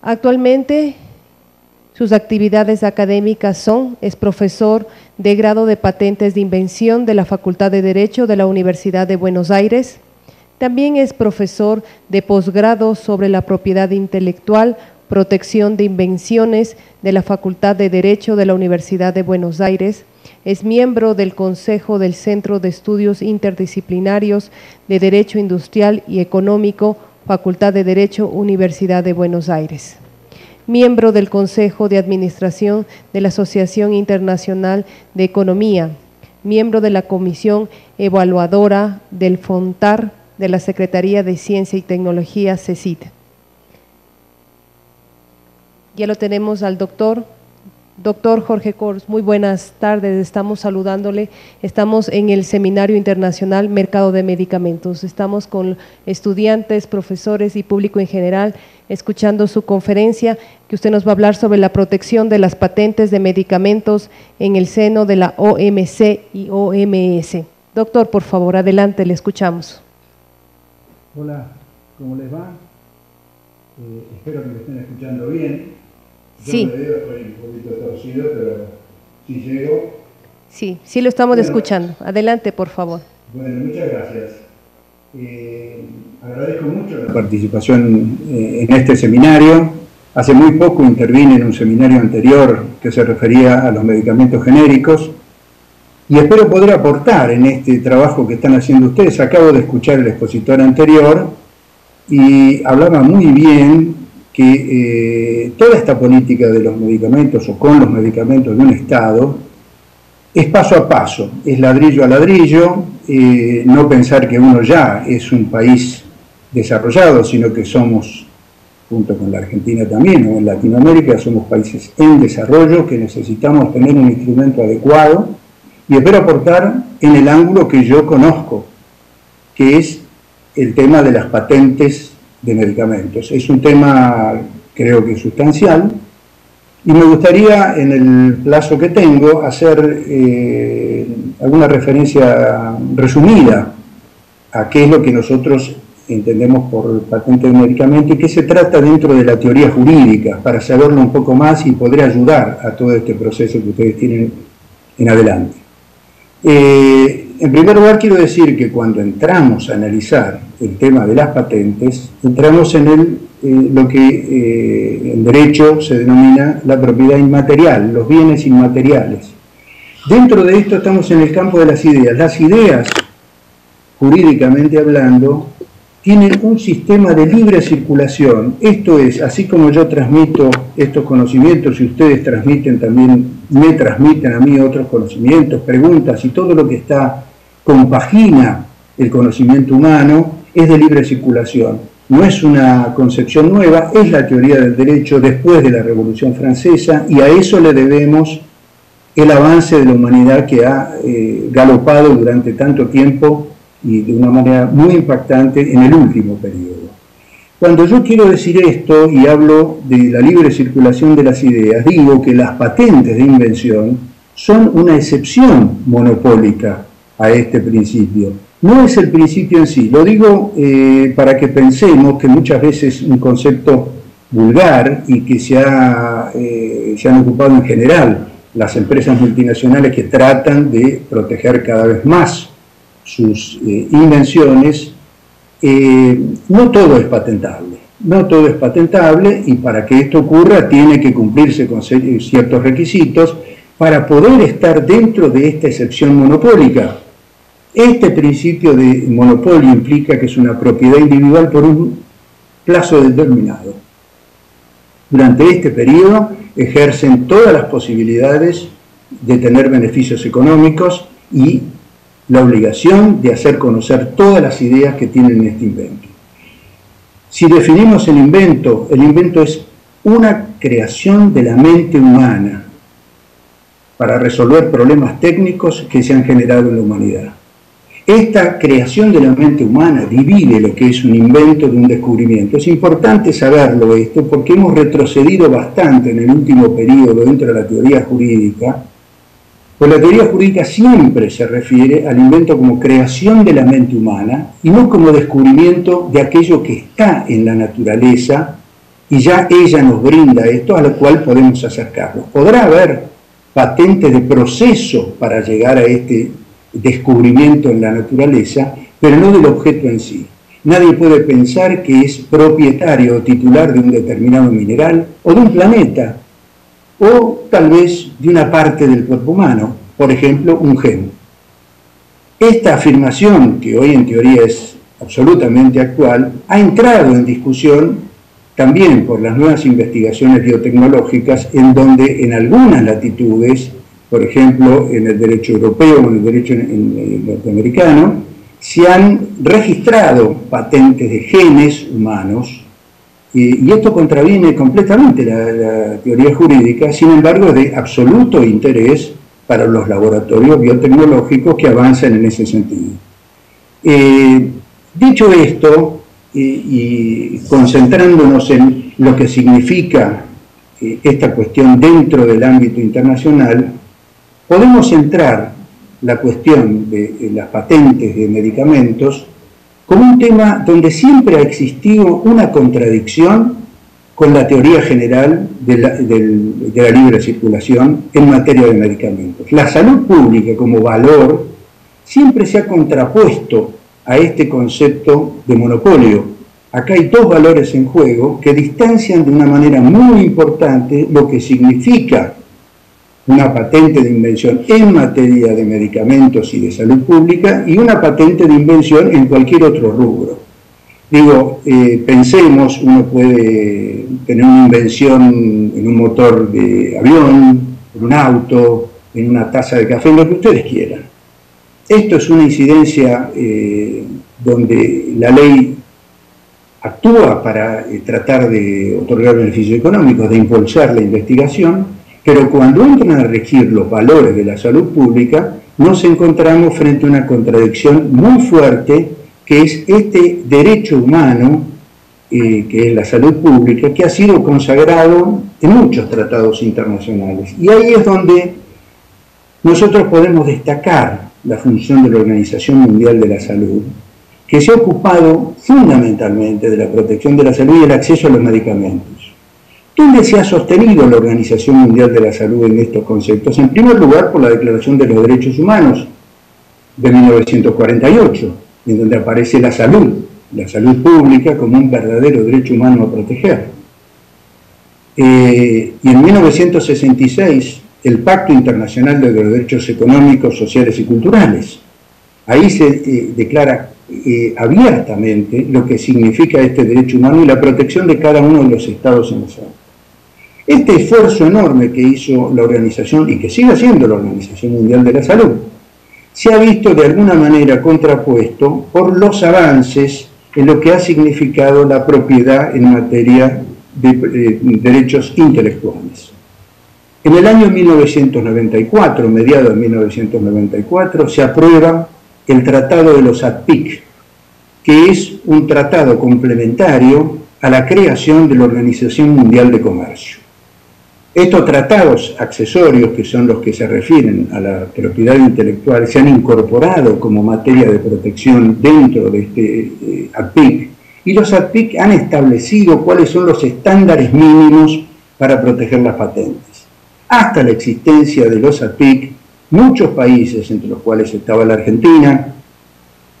Actualmente, sus actividades académicas es profesor de grado de patentes de invención de la Facultad de Derecho de la Universidad de Buenos Aires. También es profesor de posgrado sobre la propiedad intelectual, protección de invenciones de la Facultad de Derecho de la Universidad de Buenos Aires. Es miembro del Consejo del Centro de Estudios Interdisciplinarios de Derecho Industrial y Económico, Facultad de Derecho, Universidad de Buenos Aires. Miembro del Consejo de Administración de la Asociación Internacional de Economía, miembro de la Comisión Evaluadora del FONTAR de la Secretaría de Ciencia y Tecnología, CECIT. Ya lo tenemos al doctor Jorge Kors. Muy buenas tardes, estamos saludándole. Estamos en el Seminario Internacional Mercado de Medicamentos. Estamos con estudiantes, profesores y público en general, escuchando su conferencia, que usted nos va a hablar sobre la protección de las patentes de medicamentos en el seno de la OMC y OMS. Doctor, por favor, adelante, le escuchamos. Hola, ¿cómo les va? Espero que me estén escuchando bien. Yo sí. Me veo, estoy un poquito torcido, pero si llego. Sí lo estamos escuchando. Adelante, por favor. Bueno, muchas gracias. Agradezco mucho la participación en este seminario. Hace muy poco intervine en un seminario anterior que se refería a los medicamentos genéricos y espero poder aportar en este trabajo que están haciendo ustedes. Acabo de escuchar el expositor anterior y hablaba muy bien que toda esta política de los medicamentos o con los medicamentos de un Estado es paso a paso, es ladrillo a ladrillo, no pensar que uno ya es un país desarrollado, sino que somos, junto con la Argentina también, o en Latinoamérica, somos países en desarrollo que necesitamos tener un instrumento adecuado y espero aportar en el ángulo que yo conozco, que es el tema de las patentes de medicamentos. Es un tema, creo que sustancial, y me gustaría, en el plazo que tengo, hacer alguna referencia resumida a qué es lo que nosotros entendemos por patente de medicamento y qué se trata dentro de la teoría jurídica, para saberlo un poco más y poder ayudar a todo este proceso que ustedes tienen en adelante. En primer lugar, quiero decir que cuando entramos a analizar el tema de las patentes, entramos en lo que en derecho se denomina la propiedad inmaterial, los bienes inmateriales. Dentro de esto estamos en el campo de las ideas. Las ideas, jurídicamente hablando, tienen un sistema de libre circulación. Esto es, así como yo transmito estos conocimientos y ustedes transmiten también, me transmiten a mí otros conocimientos, preguntas y todo lo que compagina el conocimiento humano, es de libre circulación. No es una concepción nueva, es la teoría del derecho después de la Revolución Francesa y a eso le debemos el avance de la humanidad que ha galopado durante tanto tiempo y de una manera muy impactante en el último periodo. Cuando yo quiero decir esto y hablo de la libre circulación de las ideas, digo que las patentes de invención son una excepción monopólica a este principio. No es el principio en sí, lo digo para que pensemos que muchas veces un concepto vulgar y que se han ocupado en general las empresas multinacionales que tratan de proteger cada vez más sus invenciones, no todo es patentable. No todo es patentable y para que esto ocurra tiene que cumplirse con ciertos requisitos para poder estar dentro de esta excepción monopólica. Este principio de monopolio implica que es una propiedad individual por un plazo determinado. Durante este periodo ejercen todas las posibilidades de tener beneficios económicos y la obligación de hacer conocer todas las ideas que tienen este invento. Si definimos el invento es una creación de la mente humana para resolver problemas técnicos que se han generado en la humanidad. Esta creación de la mente humana divide lo que es un invento de un descubrimiento. Es importante saberlo esto porque hemos retrocedido bastante en el último periodo dentro de la teoría jurídica, pues la teoría jurídica siempre se refiere al invento como creación de la mente humana y no como descubrimiento de aquello que está en la naturaleza y ya ella nos brinda esto a lo cual podemos acercarnos. Podrá haber patentes de proceso para llegar a este descubrimiento en la naturaleza, pero no del objeto en sí. Nadie puede pensar que es propietario o titular de un determinado mineral o de un planeta, o tal vez de una parte del cuerpo humano, por ejemplo, un gen. Esta afirmación, que hoy en teoría es absolutamente actual, ha entrado en discusión también por las nuevas investigaciones biotecnológicas, en donde en algunas latitudes, por ejemplo en el derecho europeo o en el derecho norteamericano, se han registrado patentes de genes humanos, y esto contraviene completamente la teoría jurídica. Sin embargo, es de absoluto interés para los laboratorios biotecnológicos que avanzan en ese sentido. Dicho esto, y concentrándonos en lo que significa esta cuestión dentro del ámbito internacional, podemos centrar la cuestión de las patentes de medicamentos como un tema donde siempre ha existido una contradicción con la teoría general de la libre circulación en materia de medicamentos. La salud pública como valor siempre se ha contrapuesto a este concepto de monopolio. Acá hay dos valores en juego que distancian de una manera muy importante lo que significa una patente de invención en materia de medicamentos y de salud pública y una patente de invención en cualquier otro rubro. Digo, pensemos, uno puede tener una invención en un motor de avión, en un auto, en una taza de café, en lo que ustedes quieran. Esto es una incidencia donde la ley actúa para tratar de otorgar beneficios económicos, de impulsar la investigación, pero cuando entran a regir los valores de la salud pública, nos encontramos frente a una contradicción muy fuerte, que es este derecho humano, que es la salud pública, que ha sido consagrado en muchos tratados internacionales. Y ahí es donde nosotros podemos destacar la función de la Organización Mundial de la Salud, que se ha ocupado fundamentalmente de la protección de la salud y el acceso a los medicamentos. ¿Dónde se ha sostenido la Organización Mundial de la Salud en estos conceptos? En primer lugar, por la Declaración de los Derechos Humanos de 1948, en donde aparece la salud pública como un verdadero derecho humano a proteger. Y en 1966, el Pacto Internacional de los Derechos Económicos, Sociales y Culturales. Ahí se declara abiertamente lo que significa este derecho humano y la protección de cada uno de los estados en esa. Este esfuerzo enorme que hizo la organización, y que sigue haciendo la Organización Mundial de la Salud, se ha visto de alguna manera contrapuesto por los avances en lo que ha significado la propiedad en materia de derechos intelectuales. En el año 1994, mediados de 1994, se aprueba el Tratado de los ATPIC, que es un tratado complementario a la creación de la Organización Mundial de Comercio. Estos tratados accesorios, que son los que se refieren a la propiedad intelectual, se han incorporado como materia de protección dentro de este ATPIC, y los ATPIC han establecido cuáles son los estándares mínimos para proteger las patentes. Hasta la existencia de los ATPIC, muchos países, entre los cuales estaba la Argentina,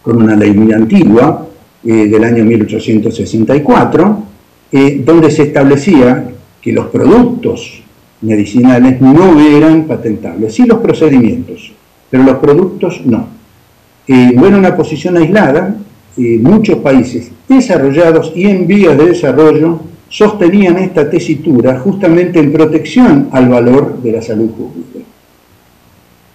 con una ley muy antigua, del año 1864, donde se establecía que los productos medicinales no eran patentables, sí los procedimientos, pero los productos no. No era una posición aislada, muchos países desarrollados y en vías de desarrollo sostenían esta tesitura justamente en protección al valor de la salud pública.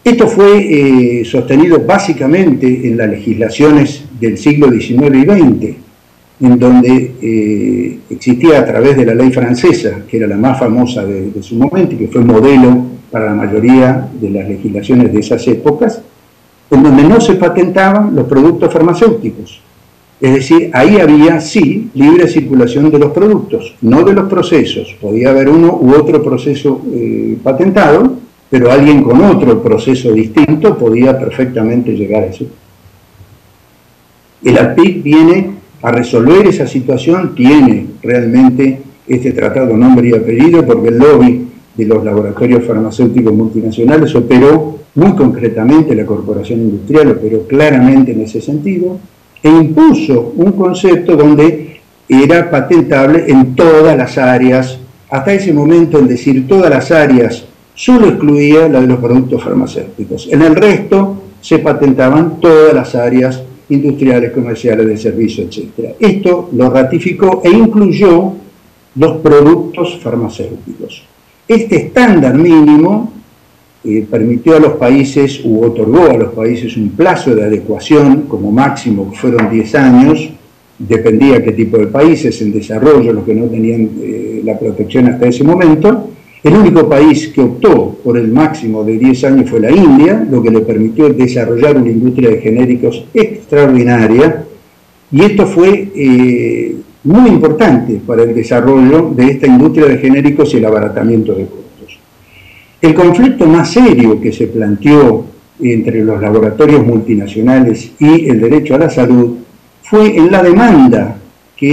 Esto fue sostenido básicamente en las legislaciones del siglo XIX y XX, en donde existía a través de la ley francesa, que era la más famosa de su momento y que fue modelo para la mayoría de las legislaciones de esas épocas, en donde no se patentaban los productos farmacéuticos. Es decir, ahí había, sí, libre circulación de los productos, no de los procesos. Podía haber uno u otro proceso patentado, pero alguien con otro proceso distinto podía perfectamente llegar a eso. El ATPIC viene a resolver esa situación, tiene realmente este tratado nombre y apellido porque el lobby de los laboratorios farmacéuticos multinacionales operó muy concretamente, la corporación industrial operó claramente en ese sentido, e impuso un concepto donde era patentable en todas las áreas. Hasta ese momento, el decir todas las áreas solo excluía la de los productos farmacéuticos. En el resto se patentaban todas las áreas industriales, comerciales, de servicio, etc. Esto lo ratificó e incluyó los productos farmacéuticos. Este estándar mínimo permitió a los países, u otorgó a los países un plazo de adecuación, como máximo fueron 10 años, dependía qué tipo de países, en desarrollo, los que no tenían la protección hasta ese momento. El único país que optó por el máximo de 10 años fue la India, lo que le permitió desarrollar una industria de genéricos extraordinaria, y esto fue muy importante para el desarrollo de esta industria de genéricos y el abaratamiento de costos. El conflicto más serio que se planteó entre los laboratorios multinacionales y el derecho a la salud fue en la demanda que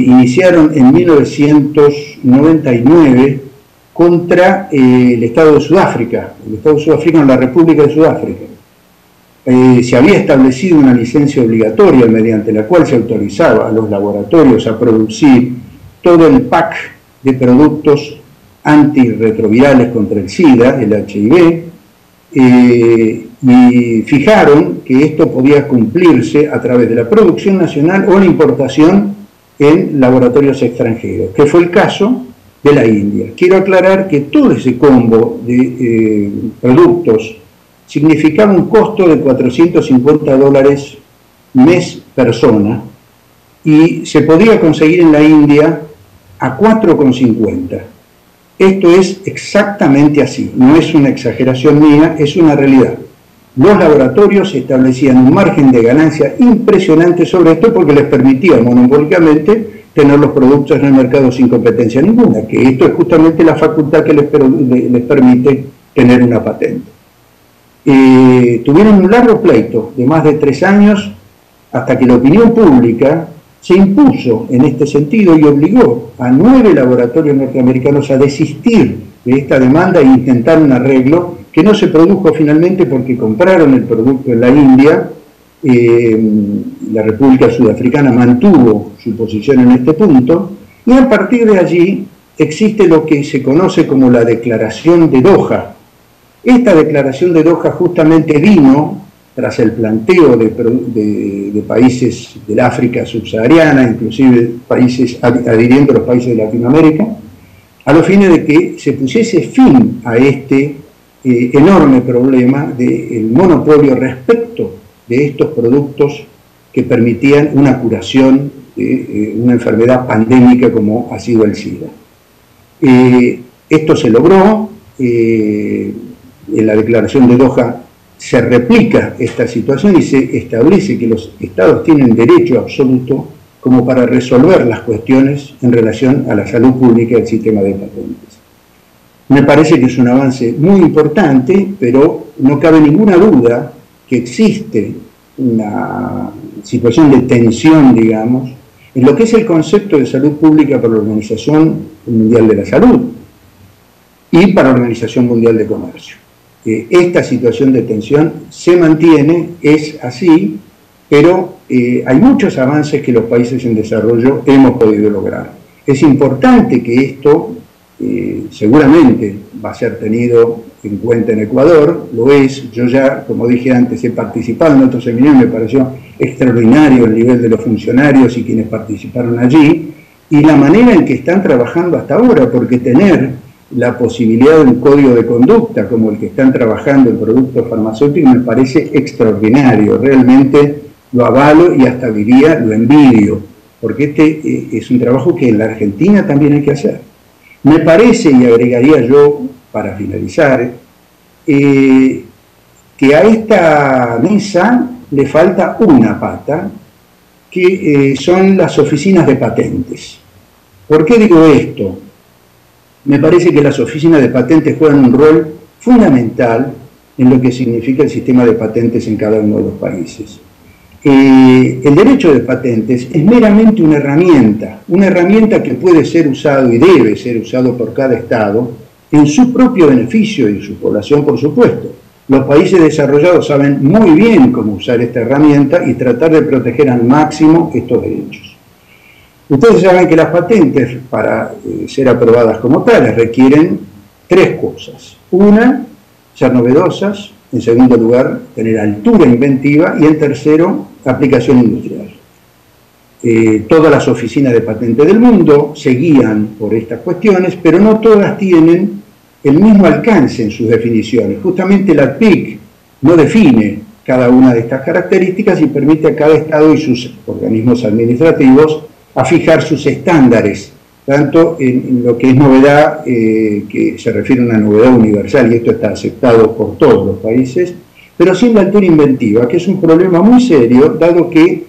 iniciaron en 1999 contra el Estado de Sudáfrica, la República de Sudáfrica. Se había establecido una licencia obligatoria mediante la cual se autorizaba a los laboratorios a producir todo el pack de productos antirretrovirales contra el SIDA, el HIV, y fijaron que esto podía cumplirse a través de la producción nacional o la importación en laboratorios extranjeros, que fue el caso de la India. Quiero aclarar que todo ese combo de productos significaba un costo de $450 mes persona y se podía conseguir en la India a 4,50. Esto es exactamente así, no es una exageración mía, es una realidad. Los laboratorios establecían un margen de ganancia impresionante sobre esto porque les permitía monopólicamente tener los productos en el mercado sin competencia ninguna, que esto es justamente la facultad que les permite tener una patente. Tuvieron un largo pleito de más de 3 años hasta que la opinión pública se impuso en este sentido y obligó a 9 laboratorios norteamericanos a desistir de esta demanda e intentar un arreglo que no se produjo finalmente porque compraron el producto en la India. La República Sudafricana mantuvo su posición en este punto y a partir de allí existe lo que se conoce como la Declaración de Doha. Esta Declaración de Doha justamente vino tras el planteo de países del África subsahariana, inclusive países adhiriendo a los países de Latinoamérica, a los fines de que se pusiese fin a este enorme problema del monopolio respecto de estos productos que permitían una curación de una enfermedad pandémica como ha sido el SIDA. Esto se logró, en la Declaración de Doha se replica esta situación y se establece que los estados tienen derecho absoluto como para resolver las cuestiones en relación a la salud pública del sistema de patentes. Me parece que es un avance muy importante, pero no cabe ninguna duda que existe una situación de tensión, digamos, en lo que es el concepto de salud pública para la Organización Mundial de la Salud y para la Organización Mundial de Comercio. Esta situación de tensión se mantiene, es así, pero hay muchos avances que los países en desarrollo hemos podido lograr. Es importante que esto seguramente va a ser tenido en cuenta en Ecuador, lo es. Yo ya, como dije antes, he participado en otro seminario, me pareció extraordinario el nivel de los funcionarios y quienes participaron allí, y la manera en que están trabajando hasta ahora, porque tener la posibilidad de un código de conducta como el que están trabajando en productos farmacéuticos me parece extraordinario, realmente lo avalo y hasta diría lo envidio, porque este es un trabajo que en la Argentina también hay que hacer. Me parece, y agregaría yo para finalizar, que a esta mesa le falta una pata, que son las oficinas de patentes. ¿Por qué digo esto? Me parece que las oficinas de patentes juegan un rol fundamental en lo que significa el sistema de patentes en cada uno de los países. el derecho de patentes es meramente una herramienta que puede ser usado y debe ser usado por cada Estado en su propio beneficio y su población, por supuesto. Los países desarrollados saben muy bien cómo usar esta herramienta y tratar de proteger al máximo estos derechos. Ustedes saben que las patentes, para ser aprobadas como tales, requieren tres cosas. Una, ser novedosas. En segundo lugar, tener altura inventiva. Y en tercero, aplicación industrial. Todas las oficinas de patente del mundo se guían por estas cuestiones, pero no todas tienen el mismo alcance en sus definiciones. Justamente la TPIC no define cada una de estas características y permite a cada Estado y sus organismos administrativos a fijar sus estándares, tanto en lo que es novedad, que se refiere a una novedad universal, y esto está aceptado por todos los países, pero sin la altura inventiva, que es un problema muy serio, dado que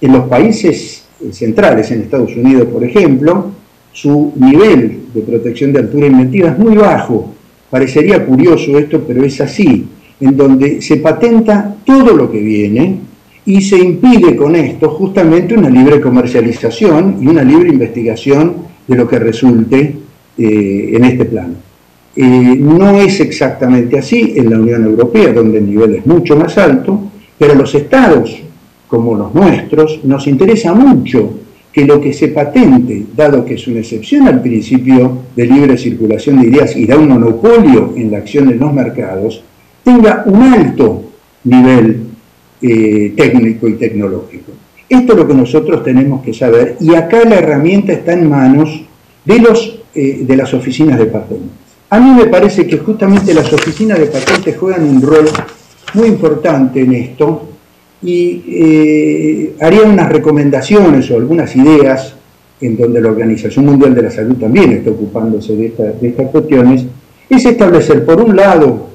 en los países centrales, en Estados Unidos, por ejemplo, su nivel de protección de altura inventiva es muy bajo. Parecería curioso esto, pero es así, en donde se patenta todo lo que viene y se impide con esto justamente una libre comercialización y una libre investigación de lo que resulte en este plano. No es exactamente así en la Unión Europea, donde el nivel es mucho más alto, pero los estados, como los nuestros, nos interesa mucho que lo que se patente, dado que es una excepción al principio de libre circulación de ideas y da un monopolio en la acción en los mercados, tenga un alto nivel técnico y tecnológico. Esto es lo que nosotros tenemos que saber, y acá la herramienta está en manos de las oficinas de patentes. A mí me parece que justamente las oficinas de patentes juegan un rol muy importante en esto, y haría unas recomendaciones o algunas ideas en donde la Organización Mundial de la Salud también está ocupándose de estas cuestiones, es establecer, por un lado,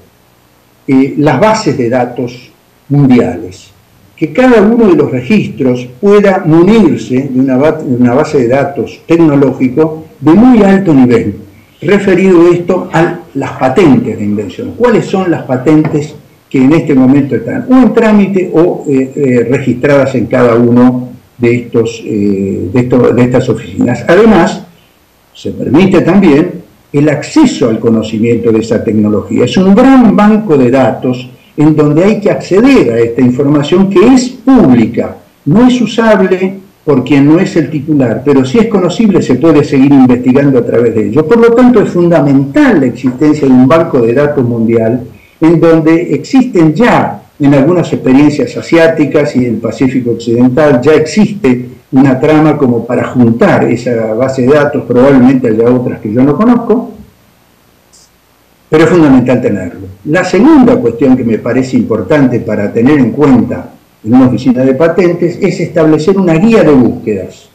las bases de datos mundiales, que cada uno de los registros pueda munirse de una base de datos tecnológico de muy alto nivel, referido esto a las patentes de invención. ¿Cuáles son las patentes que en este momento están o en trámite o registradas en cada uno de estas oficinas? Además, se permite también el acceso al conocimiento de esa tecnología. Es un gran banco de datos en donde hay que acceder a esta información que es pública, no es usable por quien no es el titular, pero si es conocible se puede seguir investigando a través de ello. Por lo tanto, es fundamental la existencia de un banco de datos mundial en donde existen ya, en algunas experiencias asiáticas y en el Pacífico Occidental, ya existe una trama como para juntar esa base de datos, probablemente haya otras que yo no conozco, pero es fundamental tenerlo. La segunda cuestión que me parece importante para tener en cuenta en una oficina de patentes es establecer una guía de búsquedas,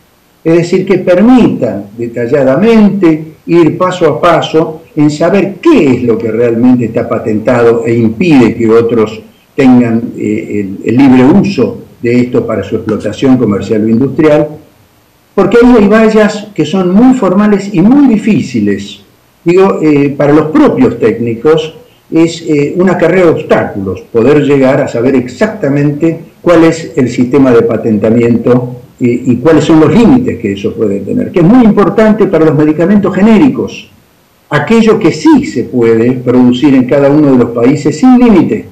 es decir, que permitan detalladamente ir paso a paso en saber qué es lo que realmente está patentado e impide que otros tengan el libre uso de esto para su explotación comercial o industrial, porque ahí hay vallas que son muy formales y muy difíciles. Digo, para los propios técnicos es una carrera de obstáculos poder llegar a saber exactamente cuál es el sistema de patentamiento y cuáles son los límites que eso puede tener, que es muy importante para los medicamentos genéricos, aquello que sí se puede producir en cada uno de los países sin límite,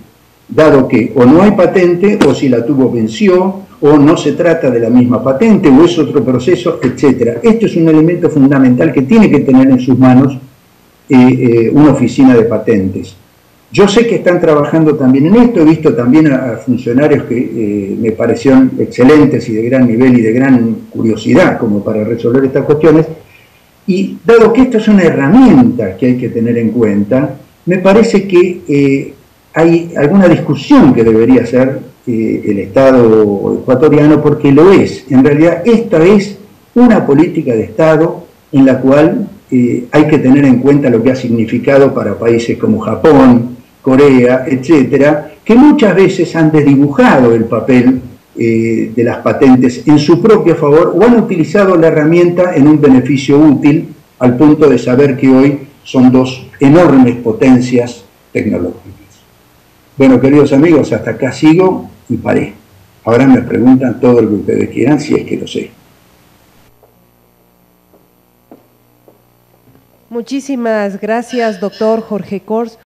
dado que o no hay patente, o si la tuvo venció, o no se trata de la misma patente, o es otro proceso, etc. Esto es un elemento fundamental que tiene que tener en sus manos una oficina de patentes. Yo sé que están trabajando también en esto, he visto también a funcionarios que me parecieron excelentes y de gran nivel y de gran curiosidad como para resolver estas cuestiones, y dado que esto es una herramienta que hay que tener en cuenta, me parece que hay alguna discusión que debería hacer el Estado ecuatoriano, porque lo es. En realidad esta es una política de Estado en la cual hay que tener en cuenta lo que ha significado para países como Japón, Corea, etcétera, que muchas veces han desdibujado el papel de las patentes en su propio favor o han utilizado la herramienta en un beneficio útil al punto de saber que hoy son dos enormes potencias tecnológicas. Bueno, queridos amigos, hasta acá sigo y paré. Ahora me preguntan todo lo que ustedes quieran, si es que lo sé. Muchísimas gracias, doctor Jorge Kors.